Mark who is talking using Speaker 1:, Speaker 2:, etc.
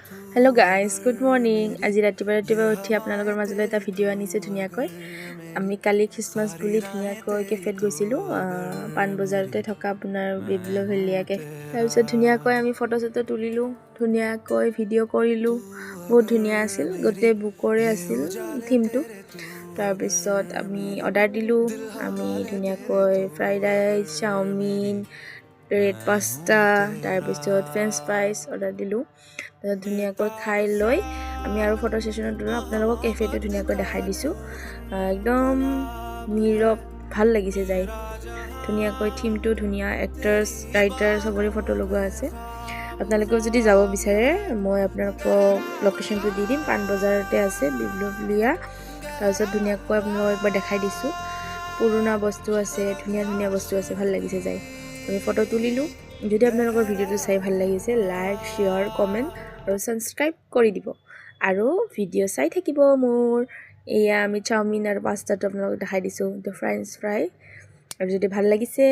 Speaker 1: hello guys good morning আজি ৰাতিপুৱা উঠি আপোনালোকৰ মাজলৈ এটা ভিডিঅ' আনিছে ধুনীয়াকৈ আমি কালি খ্ৰীষ্টমাছ বুলি ধুনীয়াকৈ কেফেত গৈছিলোঁ পাণবজাৰতে থকা আপোনাৰ বিপ্লভেলিয়া কেফে তাৰপিছত ধুনীয়াকৈ আমি ফটো চটো তুলিলোঁ ধুনীয়াকৈ ভিডিঅ' কৰিলোঁ বহুত ধুনীয়া আছিল গোটেই বুকৰে আছিল থিমটো তাৰপিছত আমি অৰ্ডাৰ দিলোঁ আমি ধুনীয়াকৈ fried rice chowmein red pasta তাৰপিছত ফ্ৰেঞ্চ ফ্ৰাইজ অৰ্ডাৰ দিলোঁ ধুনীয়াকৈ খাই লৈ আমি আৰু ফটো সেশনত দিলোঁ আপোনালোকক কেফেটো ধুনীয়াকৈ দেখাই দিছোঁ একদম নীৰৱ ভাল লাগিছে যাই ধুনীয়াকৈ থিমটো ধুনীয়া এক্টৰছ ৰাইটাৰ সবৰে ফটো লগোৱা আছে আপোনালোকেও যদি যাব বিচাৰে মই আপোনালোকক লোকেশনটো দি দিম পাণবজাৰতে আছে বিপ্লভেলিয়া তাৰপিছত ধুনীয়াকৈ আপোনালোকক একবাৰ দেখাই দিছোঁ পুৰণা বস্তু আছে ধুনীয়া বস্তু আছে ভাল লাগিছে যাই আমি ফটো তুলিলোঁ যদি আপোনালোকৰ ভিডিঅ'টো চাই ভাল লাগিছে লাইক শেয়াৰ কমেন্ট আৰু সাবস্ক্ৰাইব কৰি দিব আৰু ভিডিঅ' চাই থাকিব মোৰ এয়া আমি চাওমিন আৰু পাস্তাটো আপোনালোকক দেখাই দিছোঁ ফ্ৰেঞ্চ ফ্ৰাই আৰু যদি ভাল লাগিছে